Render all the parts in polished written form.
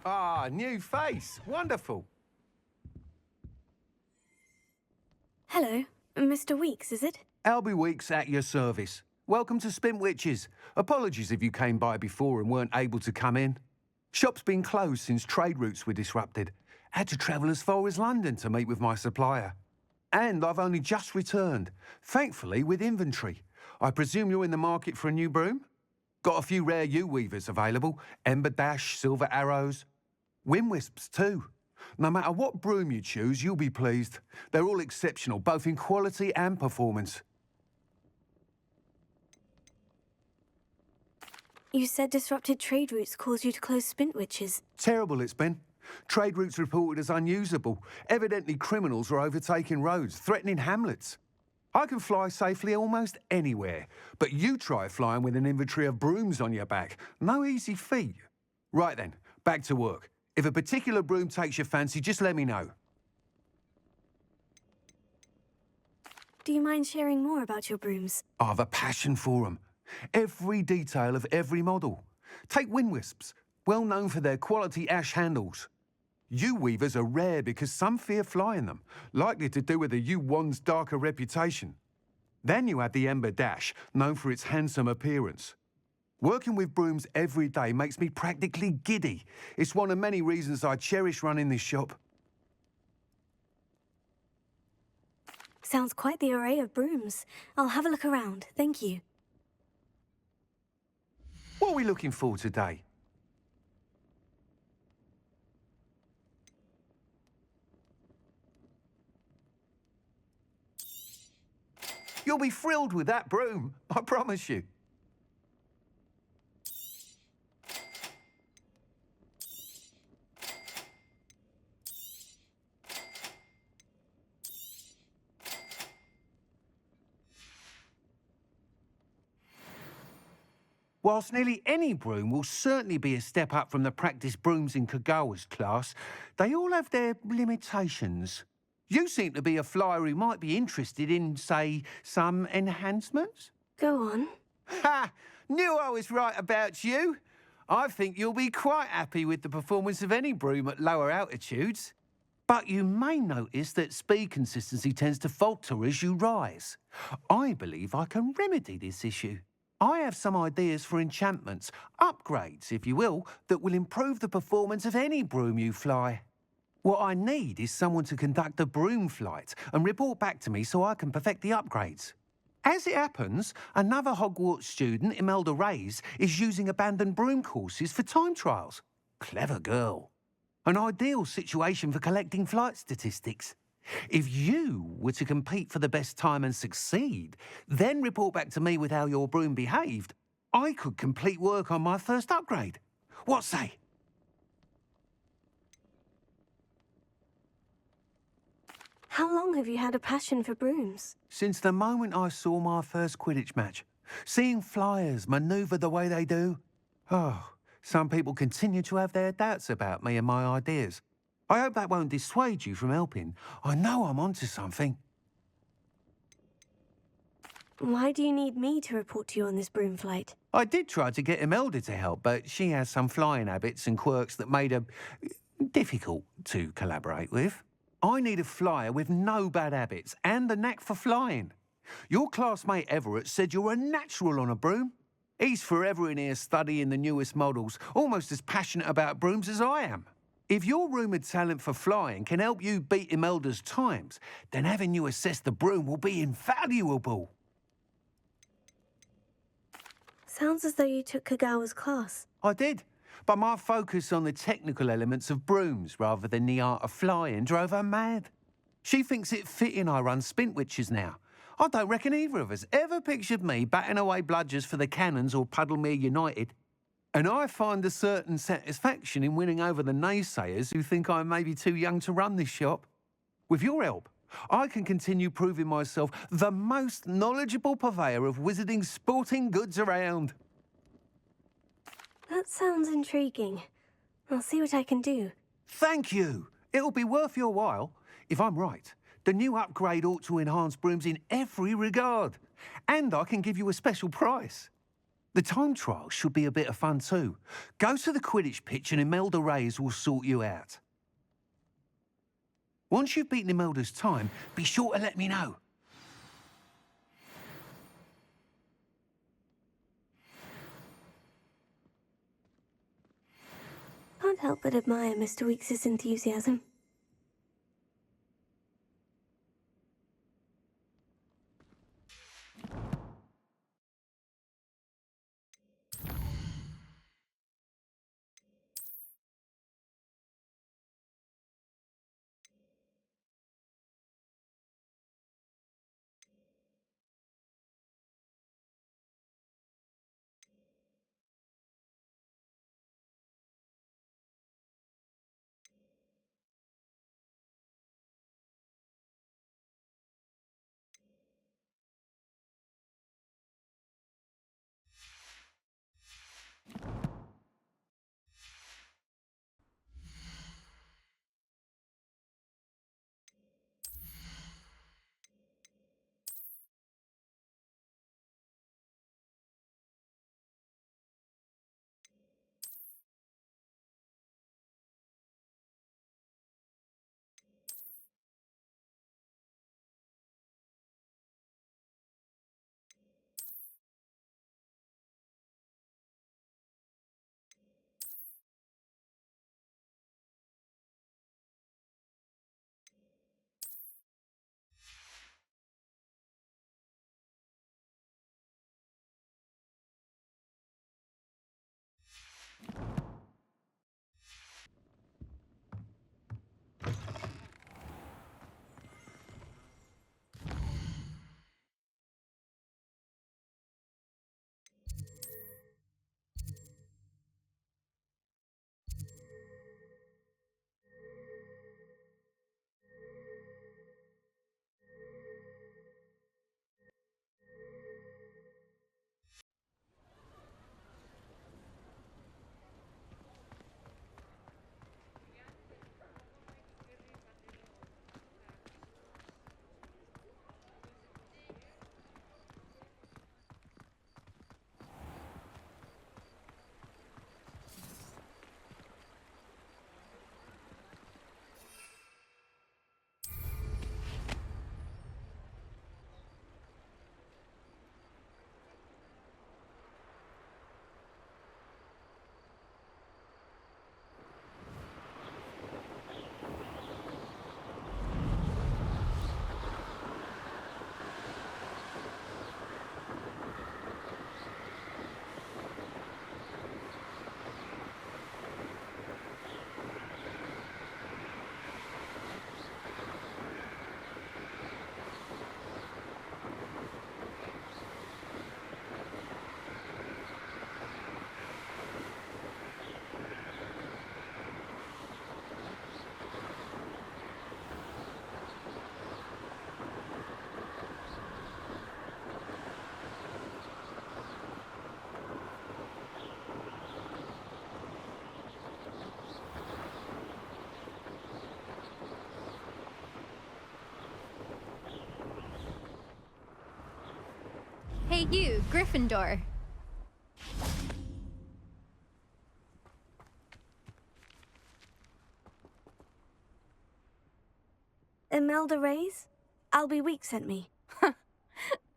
Ah, new face. Wonderful. Hello, Mr. Weeks, is it? Albie Weeks at your service. Welcome to Spintwitches. Apologies if you came by before and weren't able to come in. Shop's been closed since trade routes were disrupted. Had to travel as far as London to meet with my supplier. And I've only just returned, thankfully with inventory. I presume you're in the market for a new broom? Got a few rare U-weavers available. Ember Dash, Silver Arrows. Wind Wisps too. No matter what broom you choose, you'll be pleased. They're all exceptional, both in quality and performance. You said disrupted trade routes caused you to close Spintwitches. Terrible it's been. Trade routes reported as unusable. Evidently criminals are overtaking roads, threatening hamlets. I can fly safely almost anywhere, but you try flying with an inventory of brooms on your back. No easy feat. Right then, back to work. If a particular broom takes your fancy, just let me know. Do you mind sharing more about your brooms? I've a passion for them. Every detail of every model. Take Wind Wisps, well known for their quality ash handles. U-weavers are rare because some fear flying them, likely to do with the U-wand's darker reputation. Then you have the Ember Dash, known for its handsome appearance. Working with brooms every day makes me practically giddy. It's one of many reasons I cherish running this shop. Sounds quite the array of brooms. I'll have a look around, thank you. What are we looking for today? You'll be thrilled with that broom, I promise you. Whilst nearly any broom will certainly be a step up from the practice brooms in Kagawa's class, they all have their limitations. You seem to be a flyer who might be interested in, say, some enhancements? Go on. Ha! Knew I was right about you. I think you'll be quite happy with the performance of any broom at lower altitudes. But you may notice that speed consistency tends to falter as you rise. I believe I can remedy this issue. I have some ideas for enchantments, upgrades, if you will, that will improve the performance of any broom you fly. What I need is someone to conduct a broom flight and report back to me so I can perfect the upgrades. As it happens, another Hogwarts student, Imelda Reyes, is using abandoned broom courses for time trials. Clever girl. An ideal situation for collecting flight statistics. If you were to compete for the best time and succeed, then report back to me with how your broom behaved, I could complete work on my first upgrade. What say? How long have you had a passion for brooms? Since the moment I saw my first Quidditch match. Seeing flyers manoeuvre the way they do. Oh, some people continue to have their doubts about me and my ideas. I hope that won't dissuade you from helping. I know I'm onto something. Why do you need me to report to you on this broom flight? I did try to get Imelda to help, but she has some flying habits and quirks that made her difficult to collaborate with. I need a flyer with no bad habits and the knack for flying. Your classmate Everett said you're a natural on a broom. He's forever in here studying the newest models, almost as passionate about brooms as I am. If your rumoured talent for flying can help you beat Imelda's times, then having you assess the broom will be invaluable. Sounds as though you took Kagawa's class. I did, but my focus on the technical elements of brooms rather than the art of flying drove her mad. She thinks it fitting I run Spintwitches now. I don't reckon either of us ever pictured me batting away bludgers for the Cannons or Puddlemere United. And I find a certain satisfaction in winning over the naysayers who think I may be too young to run this shop. With your help, I can continue proving myself the most knowledgeable purveyor of wizarding sporting goods around. That sounds intriguing. I'll see what I can do. Thank you. It'll be worth your while. If I'm right, the new upgrade ought to enhance brooms in every regard. And I can give you a special price. The time trial should be a bit of fun too. Go to the Quidditch pitch and Imelda Reyes will sort you out. Once you've beaten Imelda's time, be sure to let me know. Can't help but admire Mr. Weekes' enthusiasm. Hey you, Gryffindor. Imelda Reyes? Albie Weeks sent me.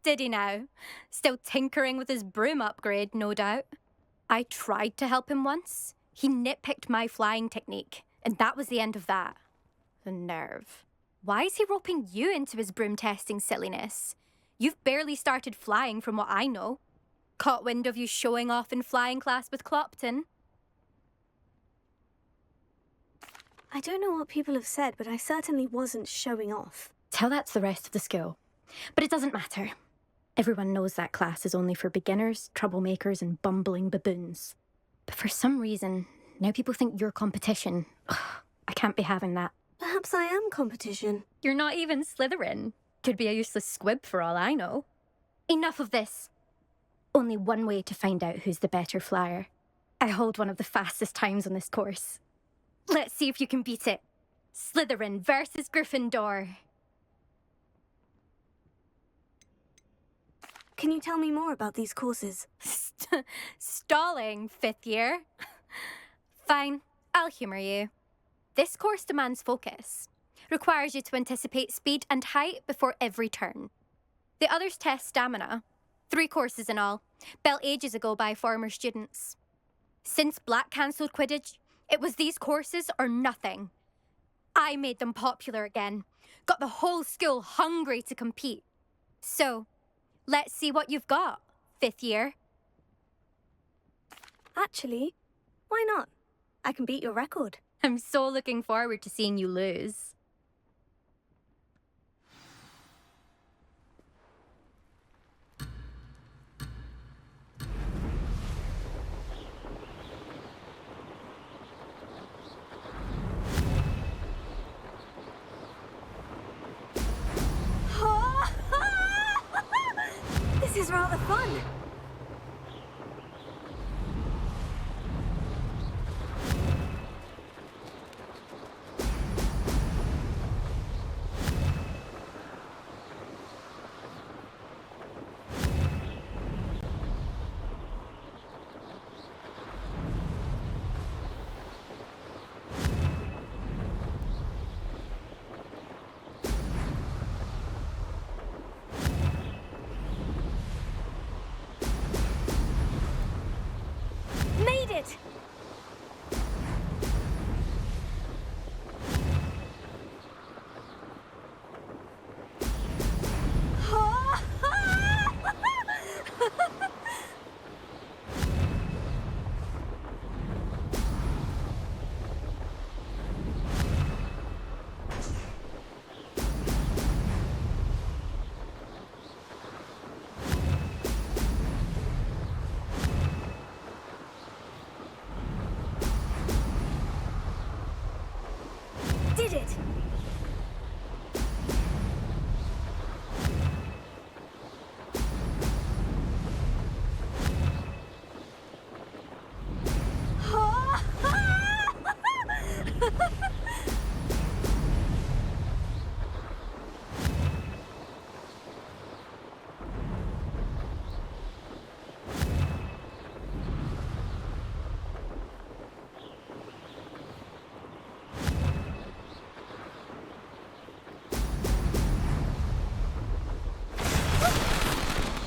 Did he now? Still tinkering with his broom upgrade, no doubt. I tried to help him once. He nitpicked my flying technique, and that was the end of that. The nerve. Why is he roping you into his broom testing silliness? You've barely started flying from what I know. Caught wind of you showing off in flying class with Clopton. I don't know what people have said, but I certainly wasn't showing off. Tell that to the rest of the school. But it doesn't matter. Everyone knows that class is only for beginners, troublemakers, and bumbling baboons. But for some reason, now people think you're competition. I can't be having that. Perhaps I am competition. You're not even Slytherin. Could be a useless squib for all I know. Enough of this. Only one way to find out who's the better flyer. I hold one of the fastest times on this course. Let's see if you can beat it. Slytherin versus Gryffindor. Can you tell me more about these courses? Stalling, 5th year? Fine, I'll humour you. This course demands focus. Requires you to anticipate speed and height before every turn. The others test stamina. 3 courses in all, built ages ago by former students. Since Black cancelled Quidditch, it was these courses or nothing. I made them popular again. Got the whole school hungry to compete. So, let's see what you've got, 5th year. Actually, why not? I can beat your record. I'm so looking forward to seeing you lose. This is rather fun. Made it! Did it!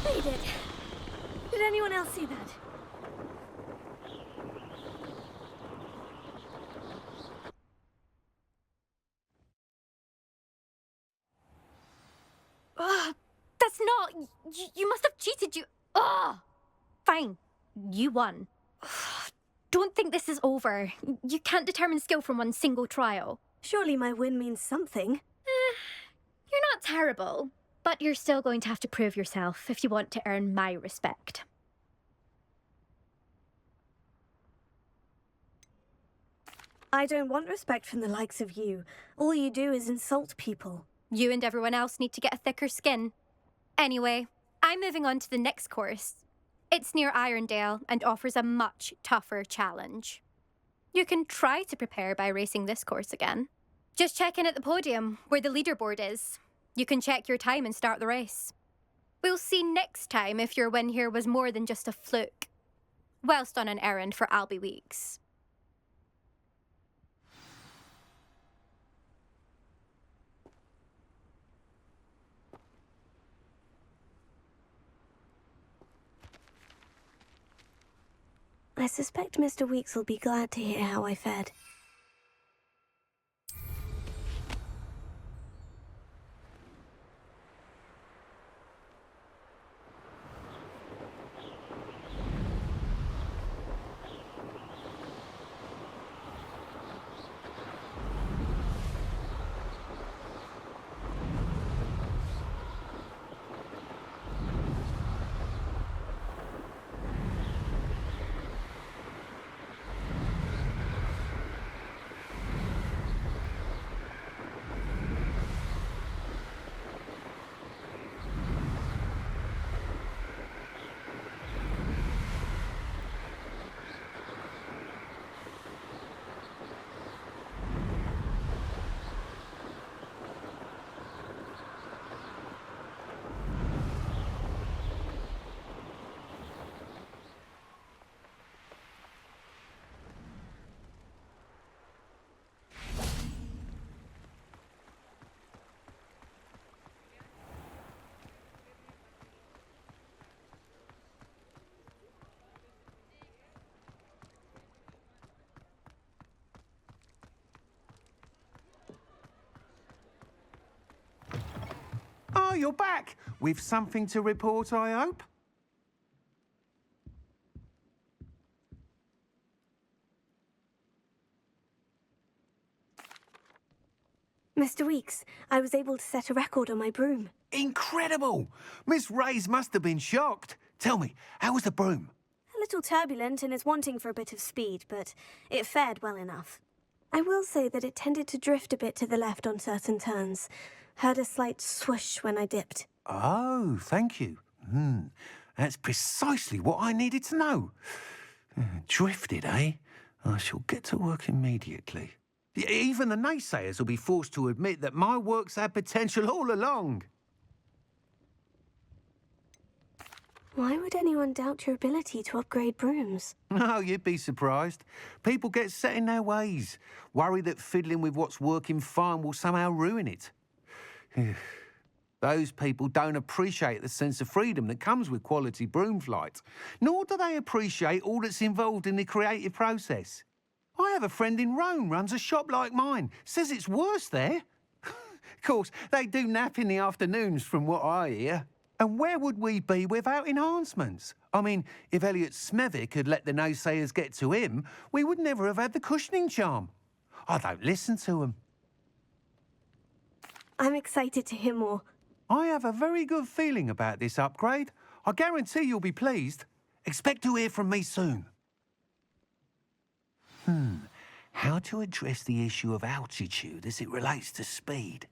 Made it! Did anyone else see that? Ugh, that's not... You must have cheated, you... Ugh! Fine, you won. Don't think this is over. You can't determine skill from one single trial. Surely my win means something. You're not terrible, but you're still going to have to prove yourself if you want to earn my respect. I don't want respect from the likes of you. All you do is insult people. You and everyone else need to get a thicker skin. Anyway, I'm moving on to the next course. It's near Irondale and offers a much tougher challenge. You can try to prepare by racing this course again. Just check in at the podium, where the leaderboard is. You can check your time and start the race. We'll see next time if your win here was more than just a fluke. Whilst on an errand for Albie Weeks. I suspect Mr. Weeks will be glad to hear how I fared. you're back. With something to report, I hope? Mr. Weeks, I was able to set a record on my broom. Incredible! Miss Ray's must have been shocked. Tell me, how was the broom? A little turbulent and is wanting for a bit of speed, but it fared well enough. I will say that it tended to drift a bit to the left on certain turns. Heard a slight swoosh when I dipped. Oh, thank you. That's precisely what I needed to know. Drifted, eh? I shall get to work immediately. Even the naysayers will be forced to admit that my work's had potential all along. Why would anyone doubt your ability to upgrade brooms? No, you'd be surprised. People get set in their ways, worry that fiddling with what's working fine will somehow ruin it. Those people don't appreciate the sense of freedom that comes with quality broom flight, nor do they appreciate all that's involved in the creative process. I have a friend in Rome runs a shop like mine, says it's worse there. Of course, they do nap in the afternoons from what I hear. And where would we be without enhancements? I mean, if Elliot Smethwick had let the naysayers get to him, we would never have had the cushioning charm. I don't listen to them. I'm excited to hear more. I have a very good feeling about this upgrade. I guarantee you'll be pleased. Expect to hear from me soon. How to address the issue of altitude as it relates to speed?